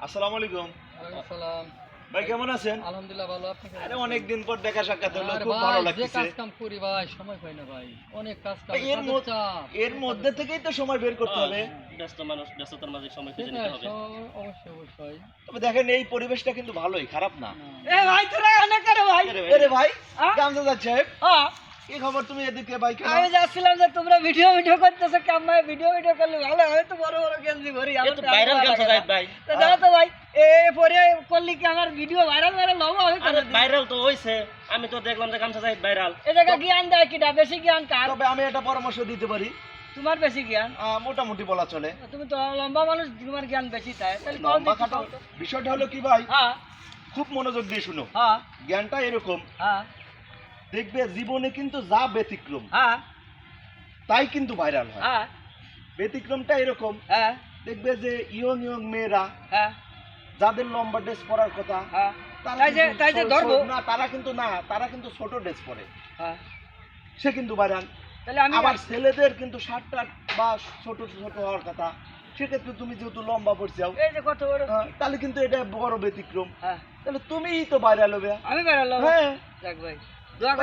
আসসালামু আলাইকুম। ওয়ালাইকুম আসসালাম। ভাই কেমন আছেন? আলহামদুলিল্লাহ ভালো। আপনি কেমন আরে আছেন? অনেকদিন পর দেখা সাক্ষাৎ হলো, আরে খুব ভাই, ভালো যে লাগতেছে। কাজ কাম করি ভাই, সময় পাই না ভাই। অনেক কাজ কাম, ভাই, কাজের চাপ, এর অনেক মধ্যে কাজের চাপ। থেকেই তো সময় বের করতে হবে। ব্যস্ত মানুষ ব্যস্ততার মাঝে সময় খুঁজে সেটাই, নিতে হবে। অবশ্যই অবশ্যই। তবে দেখেন এই পরিবেশটা কিন্তু ভালোই, খারাপ না। এ ভাই, তোরা অনেক করে ভাই। আরে ভাই, হ্যাঁ? গামজাদার সাহেব, হ্যাঁ, কি খবর তুমি এদিকে ভাই? কেন? আমি যাচ্ছিলাম যে তোমরা ভিডিও করতেছো, কামায় ভিডিও করলে ভালো হয় তো। বড় বড় গেঞ্জি ভরি, এ তো ভাইরাল গামছা জাহিদ ভাই। তো দাও তো ভাই, এ পরে করলি কি আমার ভিডিও ভাইরাল হবো? আমি করে দিই। ভাইরাল তো হইছে, আমি তো দেখলাম যে গামছা জাহিদ ভাইরাল। এ জায়গা জ্ঞান দেয় কিটা? বেশি জ্ঞান কার? তবে আমি একটা পরামর্শ দিতে পারি, তোমার বেশি জ্ঞান। মোটামুটি বলা চলে। তুমি তো লম্বা মানুষ, তোমার জ্ঞান বেশি, তাই তাহলে কও লম্বা দেখি, খাটো কও তো। বিষয়টা হলো কি ভাই, হ্যাঁ খুব মনোযোগ দিয়ে শুনো। হ্যাঁ জ্ঞানটা এরকম, হ্যাঁ দেখবে জীবনে কিন্তু যা ব্যতিক্রম হ্যাঁ তাই কিন্তু ভাইরাল হয়। হ্যাঁ ব্যতিক্রমটা এরকম, হ্যাঁ দেখবে যে ইয়ং ইয়ং মেয়েরা হ্যাঁ যাদের লম্বা ড্রেস পরার কথা, হ্যাঁ তারা তাই যে কিন্তু তাই যে ধরবো। তারা কিন্তু ছোট ড্রেস পরে, হ্যাঁ, সে কিন্তু ভাইরাল। তাহলে আমি আবার ছেলেদের কিন্তু শার্টটা বা ছোট ছোট হওয়ার কথা, সেক্ষেত্রে তুমি যেহেতু লম্বা পড়ছাও, এই যে কত বড়। তাহলে কিন্তু এটা বড় ব্যতিক্রম। হ্যাঁ, তাহলে তুমিই তো ভাইরাল হবে। আমি বেড়ালাম। হ্যাঁ, যাক ভাই, দোয়া